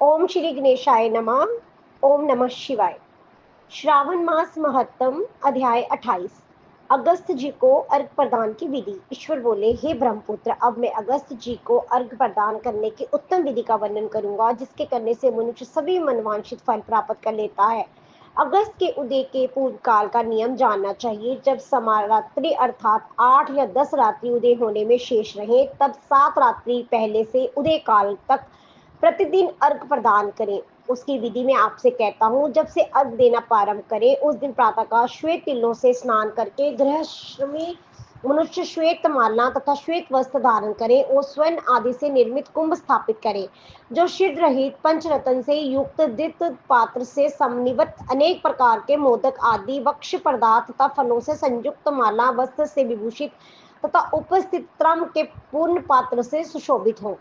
ओम श्री गणेशाय नमः। ओम नमः शिवाय। श्रावण मास महत्तम अध्याय 28। अगस्त जी को अर्घ प्रदान की विधि। ईश्वर बोले, हे ब्रह्मपुत्र, अब मैं अगस्त जी को अर्घ प्रदान करने की उत्तम विधि का वर्णन करूंगा, जिसके करने से मनुष्य सभी मनवांछित फल प्राप्त कर लेता है। अगस्त के उदय के पूर्व काल का नियम जानना चाहिए। जब समारात्रि अर्थात 8 या 10 रात्रि उदय होने में शेष रहे, तब 7 रात्रि पहले से उदय काल तक प्रतिदिन अर्घ प्रदान करें। उसकी विधि में आपसे कहता हूँ, जब से अर्घ देना प्रारंभ करें, उस दिन प्रातःकाल श्वेत तिलों से स्नान करके गृहस्थी मनुष्य श्वेत माला तथा श्वेत वस्त्र धारण करें और स्वर्ण आदि से निर्मित कुंभ स्थापित करें, जो शीघ्र रहित पंचरत्न से युक्त दित पात्र से समन्वित अनेक प्रकार के मोदक आदि वक्ष पदार्थ तथा फलों से संयुक्त माला वस्त्र से विभूषित तथा उपस्थित त्रम के पूर्ण पात्र से सुशोभित हो।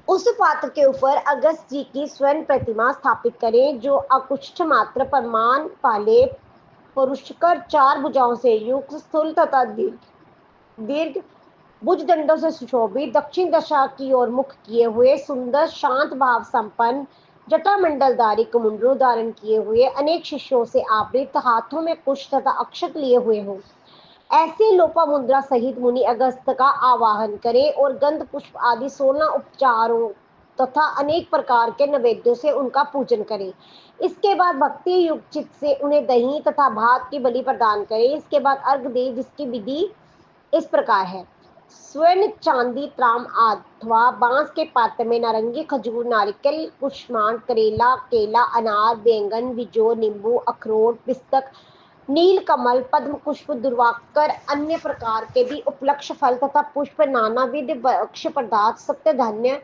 उस पात्र के ऊपर अगस्त जी की स्वर्ण प्रतिमा स्थापित करें, जो अकुष्ठ मात्र प्रमाण पाले पुरुषकर 4 भुजाओं से युक्त स्थूल तथा दीर्घ भुजदंडों से सुशोभित, दक्षिण दिशा की ओर मुख किए हुए, सुंदर शांत भाव संपन्न, जटामंडलधारी कुमुंडरू धारण किए हुए, अनेक शिष्यों से आवृत, हाथों में कुश तथा अक्षत लिए हुए हों। ऐसे लोपामुद्रा सहित मुनि अगस्त का आवाहन करें और गंध पुष्प आदि 16 उपचारों तथा अनेक प्रकार के नैवेद्यों से उनका पूजन करें। इसके बाद भक्ति युक्त चित्त से उन्हें दही तथा भात की बलि प्रदान करें। इसके बाद अर्घ दें, जिसकी विधि इस प्रकार है। स्वर्ण चांदी त्राम अथवा बांस के पात्र में नारंगी, खजूर, नारिकेल, कुष्मांड, करेला, केला, अनार, बैंगन, बिजोर, नींबू, अखरोट, पिस्तक, नील कमल, पद्म पुष्प, दुर्वाकर, अन्य प्रकार के भी उपलक्ष फल तथा पुष्प, नानाविध भक्ष पदार्थ, सप्त धान्य,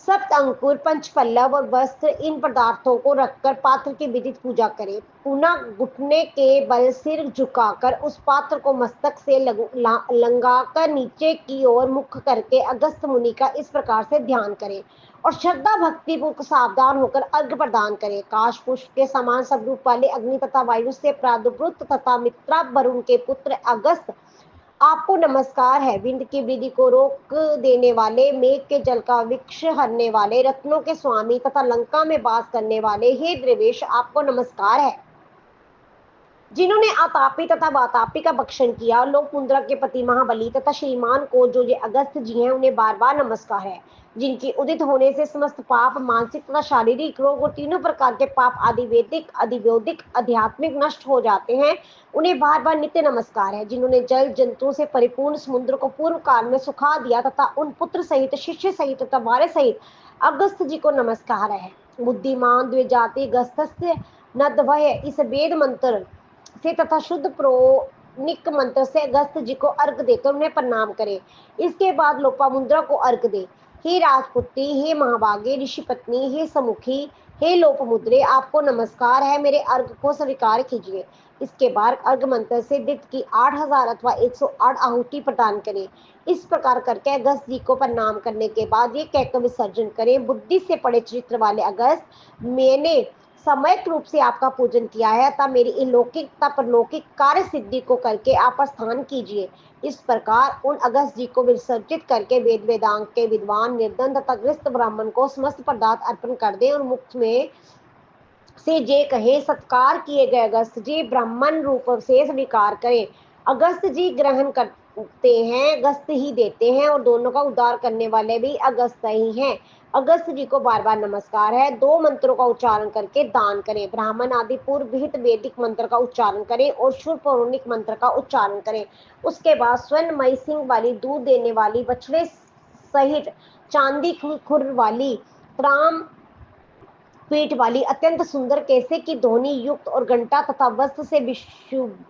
सप्त अंकुर, पंचपल्लव और वस्त्र, इन पदार्थों को रखकर पात्र की विधित पूजा करें। पुनः घुटने के बल सिर झुकाकर उस पात्र को मस्तक से लंगाकर नीचे की ओर मुख करके अगस्त मुनि का इस प्रकार से ध्यान करें और श्रद्धा भक्ति पूर्वक सावधान होकर अर्घ प्रदान करें। काश पुष्प के समान स्वरूप वाले अग्नि तथा वायु से प्रादुर्भूत तथा मित्रा वरुण के पुत्र अगस्त, आपको नमस्कार है। विंध्य की वृद्धि को रोक देने वाले, मेघ के जल का वृक्ष हरने वाले, रत्नों के स्वामी तथा लंका में वास करने वाले, हे द्रवेश, आपको नमस्कार है। जिन्होंने आतापी तथा वातापी का भक्षण किया, लोक मुद्रा के पति महाबली तथा श्रीमान को जो ये अगस्त जी हैं, उन्हें बार बार नमस्कार है। जिनकी उदित होने से समस्त पाप, मानसिक तथा शारीरिक रोग और तीनों प्रकार के पाप आदि वैदिक, अधिवैदिक, आध्यात्मिक नष्ट हो जाते हैं, उन्हें बार बार नित्य नमस्कार है। जिन्होंने जल जंतुओं से परिपूर्ण समुद्र को पूर्व काल में सुखा दिया तथा उन पुत्र सहित, शिष्य सहित तथा वारे सहित अगस्त जी को नमस्कार है। बुद्धिमान द्विजाति गस्तस्य नद्वय, इस वेद मंत्र से तथा शुद्ध प्रोनिक मंत्र से अगस्त जी को अर्घ देकर उन्हें प्रणाम करें। इसके बाद लोपामुद्रा को अर्घ दे। हे राजपुत्री, हे महाभागे, ऋषि पत्नी, हे समुखी, हे लोपमुद्रे, आपको नमस्कार है, मेरे अर्घ को स्वीकार कीजिए। इसके बाद अर्घ मंत्र से दित की 8000 अथवा 108 आहुति प्रदान करें। इस प्रकार करके अगस्त जी को प्रणाम करने के बाद ये कहकर विसर्जन करें, बुद्धि से पड़े चरित्र वाले अगस्त, मैंने समयक रूप से आपका पूजन किया है, तब मेरी अलौकिक तथा परलौकिक कार्य सिद्धि को करके आप प्रस्थान कीजिए। इस प्रकार उन अगस्त जी को विसर्जित करके वेद वेदांग के विद्वान, निर्धन तथा गृहस्थ ब्राह्मण को समस्त पदार्थ अर्पण कर दें और मुक्त में से जे कहे, सत्कार किए गए अगस्त जी ब्राह्मण रूप से स्वीकार करें। अगस्त जी ग्रहण करते हैं, अगस्त ही देते हैं और दोनों का उद्धार करने वाले भी अगस्त ही हैं। अगस्त जी को बार बार नमस्कार है। 2 मंत्रों का उच्चारण करके दान करें। ब्राह्मण आदि पूर्व विहित वैदिक मंत्र का उच्चारण करें और शुभ पौराणिक मंत्र का उच्चारण करें। उसके बाद स्वर्णमयी सिंह वाली, दूध देने वाली, बछड़े सहित चांदी की खुर वाली, त्राम पीठ वाली, अत्यंत सुंदर कैसे की धोनी युक्त और घंटा तथा वस्त्र से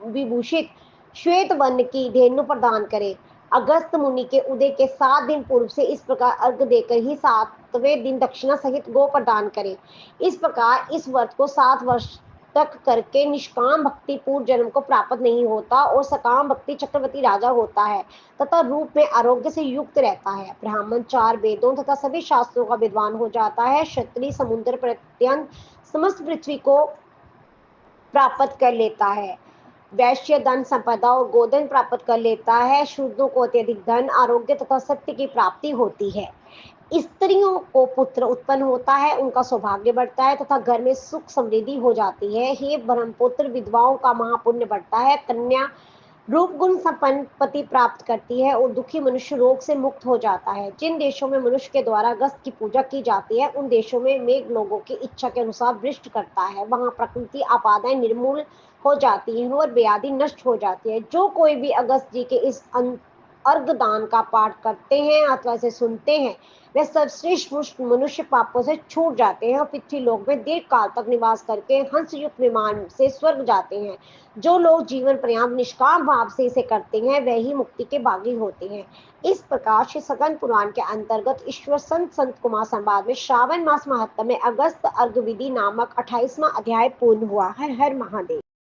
विभूषित श्वेत वर्ण की धेनु प्रदान करे। अगस्त मुनि के उदय के 7 दिन पूर्व से इस प्रकार अर्घ देकर ही 7वें दिन दक्षिणा सहित गो प्रदान करे। इस प्रकार इस व्रत को 7 वर्ष तक करके निष्काम भक्ति पूर्व जन्म को प्राप्त नहीं होता और सकाम भक्ति चक्रवर्ती राजा होता है तथा रूप में आरोग्य से युक्त रहता है। ब्राह्मण 4 वेदों तथा सभी शास्त्रों का विद्वान हो जाता है। क्षत्रिय समुद्र पर्यंत समस्त पृथ्वी को प्राप्त कर लेता है। वैश्य धन संपदा और गोधन प्राप्त कर लेता है। शूद्रों को अत्यधिक धन, आरोग्य तथा सत्य की प्राप्ति होती है। स्त्रियों को पुत्र उत्पन्न होता है, उनका सौभाग्य बढ़ता है तथा घर में सुख समृद्धि हो जाती है। हे ब्रह्मपुत्र, विधवाओं का महापुण्य बढ़ता है। कन्या रूप गुण संपन्न पति प्राप्त करती है और दुखी मनुष्य रोग से मुक्त हो जाता है। जिन देशों में मनुष्य के द्वारा अगस्त की पूजा की जाती है, उन देशों में मेघ लोगों की इच्छा के अनुसार वृष्टि करता है। वहां प्रकृति आपदाएं निर्मूल हो जाती हैं और व्याधि नष्ट हो जाती है। जो कोई भी अगस्त जी के इस अर्घ दान का पाठ करते हैं अथवा इसे सुनते हैं, वे सर्वश्रेष्ठ मनुष्य पापों से छूट जाते हैं और पृथ्वी लोक में दीर्घ काल तक निवास करके हंस युक्त विमान से स्वर्ग जाते हैं। जो लोग जीवन पर्यंत निष्काम भाव से इसे करते हैं, वे ही मुक्ति के भागी होते हैं। इस प्रकार श्री सगन पुराण के अंतर्गत ईश्वर संत कुमार संवाद में श्रावण मास महत्व में अगस्त अर्घ विधि नामक 28वां अध्याय पूर्ण हुआ। हर हर महादेव।